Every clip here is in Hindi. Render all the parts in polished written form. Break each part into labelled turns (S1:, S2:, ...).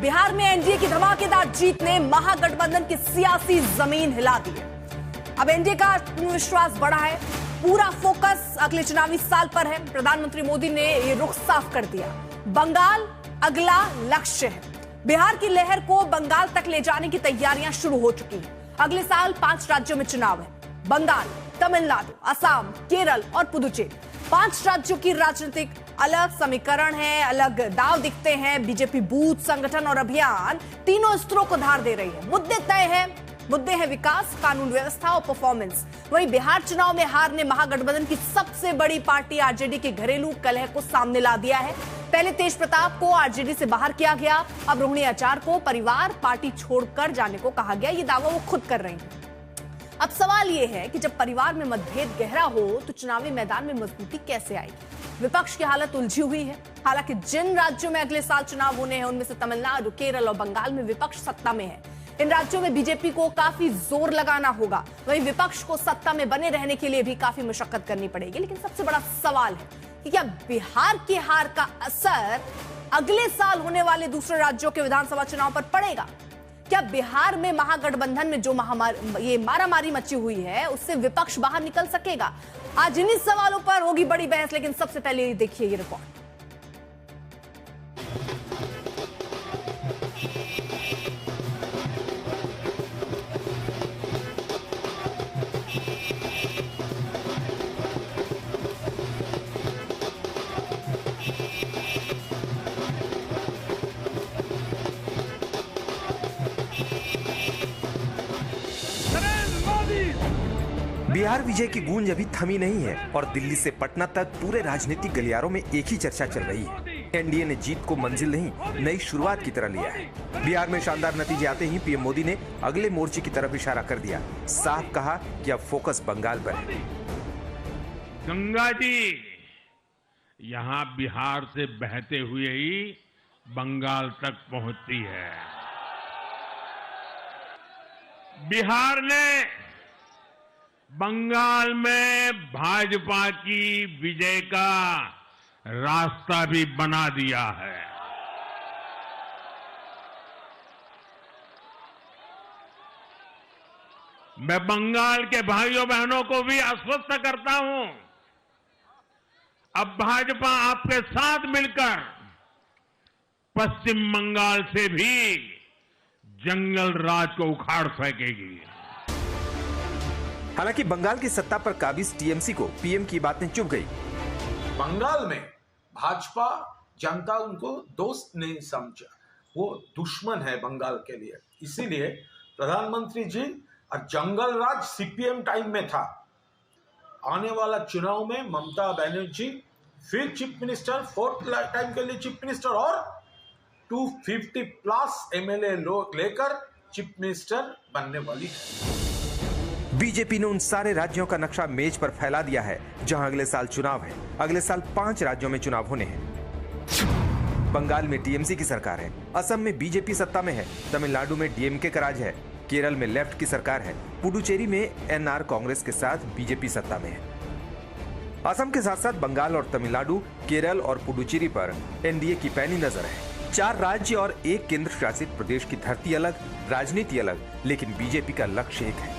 S1: बिहार में एनडीए की धमाकेदार जीत ने महागठबंधन की सियासी जमीन हिला दी है। अब एनडीए का आत्मविश्वास बढ़ा है, पूरा फोकस अगले चुनावी साल पर है। प्रधानमंत्री मोदी ने ये रुख साफ कर दिया, बंगाल अगला लक्ष्य है। बिहार की लहर को बंगाल तक ले जाने की तैयारियां शुरू हो चुकी हैं। अगले साल 5 राज्यों में चुनाव है, बंगाल, तमिलनाडु, असम, केरल और पुदुचेरी। 5 राज्यों की राजनीतिक अलग समीकरण है, अलग दाव दिखते हैं। बीजेपी बूथ, संगठन और अभियान तीनों स्तरों को धार दे रही है। मुद्दे तय हैं, मुद्दे हैं विकास, कानून व्यवस्था और परफॉर्मेंस। वहीं बिहार चुनाव में हार ने महागठबंधन की सबसे बड़ी पार्टी आरजेडी के घरेलू कलह को सामने ला दिया है। पहले तेज प्रताप को आरजेडी से बाहर किया गया, अब रोहिणी आचार्य को परिवार पार्टी छोड़कर जाने को कहा गया। ये दावा वो खुद कर रही है। अब सवाल यह है कि जब परिवार में मतभेद गहरा हो तो चुनावी मैदान में मजबूती कैसे आएगी। विपक्ष की हालत उलझी हुई है। हालांकि जिन राज्यों में अगले साल चुनाव होने हैं उनमें से तमिलनाडु, केरल और बंगाल में विपक्ष सत्ता में है। इन राज्यों में बीजेपी को काफी जोर लगाना होगा। वहीं विपक्ष को सत्ता में बने रहने के लिए भी काफी मशक्कत करनी पड़ेगी। लेकिन सबसे बड़ा सवाल है कि क्या बिहार की हार का असर अगले साल होने वाले दूसरे राज्यों के विधानसभा चुनाव पर पड़ेगा। क्या बिहार में महागठबंधन में जो ये मारामारी मची हुई है उससे विपक्ष बाहर निकल सकेगा। आज इन्हीं सवालों पर होगी बड़ी बहस। लेकिन सबसे पहले देखिए ये रिपोर्ट।
S2: बिहार विजय की गूंज अभी थमी नहीं है और दिल्ली से पटना तक पूरे राजनीतिक गलियारों में एक ही चर्चा चल रही है। एनडीए ने जीत को मंजिल नहीं, नई शुरुआत की तरह लिया है। बिहार में शानदार नतीजे आते ही पीएम मोदी ने अगले मोर्चे की तरफ इशारा कर दिया। साफ कहा कि अब फोकस बंगाल पर है।
S3: गंगा जी यहाँ बिहार से बहते हुए ही बंगाल तक पहुंचती है। बिहार ने बंगाल में भाजपा की विजय का रास्ता भी बना दिया है। मैं बंगाल के भाइयों बहनों को भी आश्वस्त करता हूं, अब भाजपा आपके साथ मिलकर पश्चिम बंगाल से भी जंगल राज को उखाड़ फेंकेगी।
S2: हालांकि बंगाल की सत्ता पर काबिज टीएमसी को पीएम की बातें चुभ गई।
S4: बंगाल में भाजपा जनता उनको दोस्त नहीं समझा, वो दुश्मन है बंगाल के लिए। इसीलिए प्रधानमंत्री जी और जंगल राज सीपीएम टाइम में था। आने वाला चुनाव में ममता बनर्जी फिर चीफ मिनिस्टर, 4th टाइम के लिए चीफ मिनिस्टर और 250+ एमएलए लोग लेकर चीफ मिनिस्टर बनने वाली है।
S2: बीजेपी ने उन सारे राज्यों का नक्शा मेज पर फैला दिया है जहां अगले साल चुनाव है। अगले साल 5 राज्यों में चुनाव होने हैं। बंगाल में टीएमसी की सरकार है, असम में बीजेपी सत्ता में है, तमिलनाडु में डीएमके का राज है, केरल में लेफ्ट की सरकार है, पुडुचेरी में एनआर कांग्रेस के साथ बीजेपी सत्ता में है। असम के साथ साथ बंगाल और तमिलनाडु, केरल और पुडुचेरी पर एनडीए की पैनी नजर है। 4 राज्य और 1 केंद्र शासित प्रदेश की धरती अलग, राजनीति अलग, लेकिन बीजेपी का लक्ष्य एक है।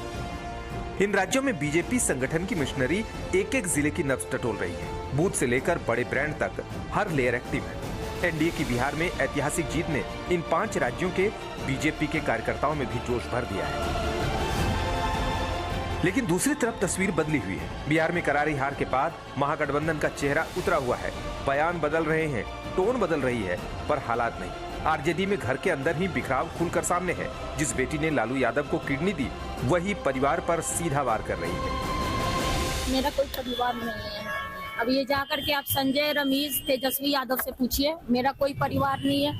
S2: इन राज्यों में बीजेपी संगठन की मिशनरी एक एक जिले की नब्ज टटोल रही है। बूथ से लेकर बड़े ब्रांड तक हर लेयर एक्टिव है। एनडीए की बिहार में ऐतिहासिक जीत ने इन 5 राज्यों के बीजेपी के कार्यकर्ताओं में भी जोश भर दिया है। लेकिन दूसरी तरफ तस्वीर बदली हुई है। बिहार में करारी हार के बाद महागठबंधन का चेहरा उतरा हुआ है। बयान बदल रहे हैं, टोन बदल रही है, पर हालात नहीं। आरजेडी में घर के अंदर ही बिखराव खुलकर सामने है। जिस बेटी ने लालू यादव को किडनी दी वही परिवार पर सीधा वार कर रही है।
S5: मेरा कोई परिवार नहीं है। अब ये जाकर के आप संजय, रमेश, तेजस्वी यादव से पूछिए, मेरा कोई परिवार नहीं है।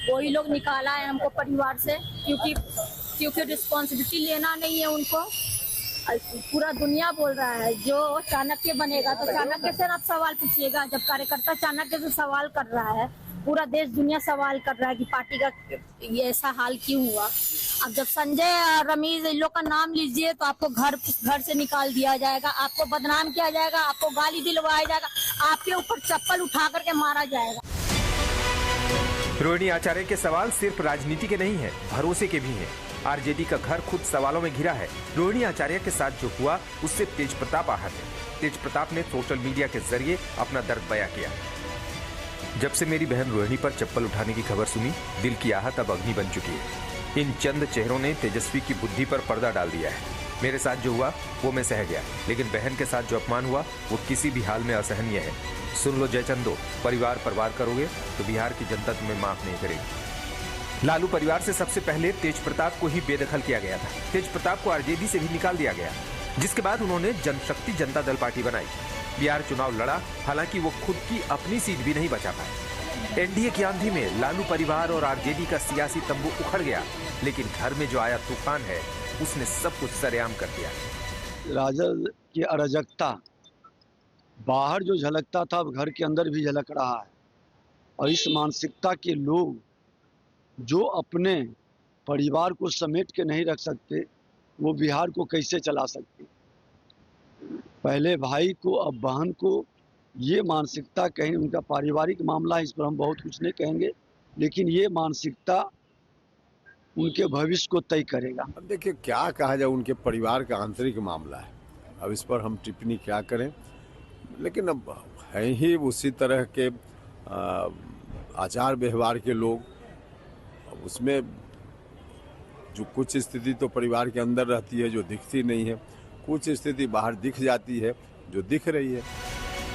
S5: वही लोग निकाला है हमको परिवार से, क्योंकि रिस्पॉन्सिबिलिटी लेना नहीं है उनको। पूरा दुनिया बोल रहा है जो चाणक्य बनेगा, तो चाणक्य से आप सवाल पूछिएगा। जब कार्यकर्ता चाणक्य से सवाल कर रहा है, पूरा देश दुनिया सवाल कर रहा है कि पार्टी का ये ऐसा हाल क्यों हुआ। अब जब संजय, रमेश, इन लोग का नाम लीजिए तो आपको घर से निकाल दिया जाएगा, आपको बदनाम किया जाएगा, आपको गाली दिलवाया जाएगा, आपके ऊपर चप्पल उठा करके मारा जाएगा।
S2: रोहिणी आचार्य के सवाल सिर्फ राजनीति के नहीं है, भरोसे के भी हैं। आरजेडी का घर खुद सवालों में घिरा है। रोहिणी आचार्य के साथ जो हुआ उससे तेज प्रताप आहत है। तेज प्रताप ने सोशल मीडिया के जरिए अपना दर्द बयां किया। जब से मेरी बहन रोहिणी पर चप्पल उठाने की खबर सुनी, दिल की आहत अब अग्नि बन चुकी है। इन चंद चेहरों ने तेजस्वी की बुद्धि पर पर्दा डाल दिया है। मेरे साथ जो हुआ वो मैं सह गया, लेकिन बहन के साथ जो अपमान हुआ वो किसी भी हाल में असहनीय है। सुन लो जयचंदो, परिवार करोगे तो बिहार की जनता तुम्हें माफ नहीं करेगी। लालू परिवार से सबसे पहले तेज प्रताप को ही बेदखल किया गया था। तेज प्रताप को आरजेडी से भी निकाल दिया गया, जिसके बाद उन्होंने जनशक्ति जनता दल पार्टी बनाई। बिहार चुनाव लड़ा, हालांकि वो खुद की अपनी सीट भी नहीं बचा पाए। एनडीए की आंधी में लालू परिवार और आरजेडी का सियासी तंबू उखड़ गया, लेकिन घर में जो आया तूफान है उसने सब कुछ सरेआम कर दिया।
S6: राजद की अराजकता बाहर जो झलकता था अब घर के अंदर भी झलक रहा है, और इस मानसिकता के लोग जो अपने परिवार को समेट के नहीं रख सकते, वो बिहार को कैसे चला सकते। पहले भाई को अब बहन को, ये मानसिकता कहीं उनका पारिवारिक मामला है, इस पर हम बहुत कुछ नहीं कहेंगे, लेकिन ये मानसिकता उनके भविष्य को तय करेगा।
S7: अब देखिए क्या कहा जाए, उनके परिवार का आंतरिक मामला है, अब इस पर हम टिप्पणी क्या करें। लेकिन अब है ही उसी तरह के आचार व्यवहार के लोग, उसमें जो कुछ स्थिति तो परिवार के अंदर रहती है जो दिखती नहीं है, कुछ स्थिति बाहर दिख जाती है जो दिख रही है।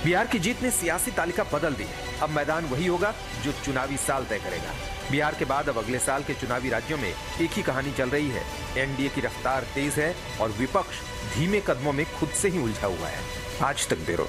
S2: बिहार की जीत ने सियासी तालिका बदल दी। अब मैदान वही होगा जो चुनावी साल तय करेगा। बिहार के बाद अब अगले साल के चुनावी राज्यों में एक ही कहानी चल रही है। एनडीए की रफ्तार तेज है और विपक्ष धीमे कदमों में खुद से ही उलझा हुआ है। आज तक ब्यूरो।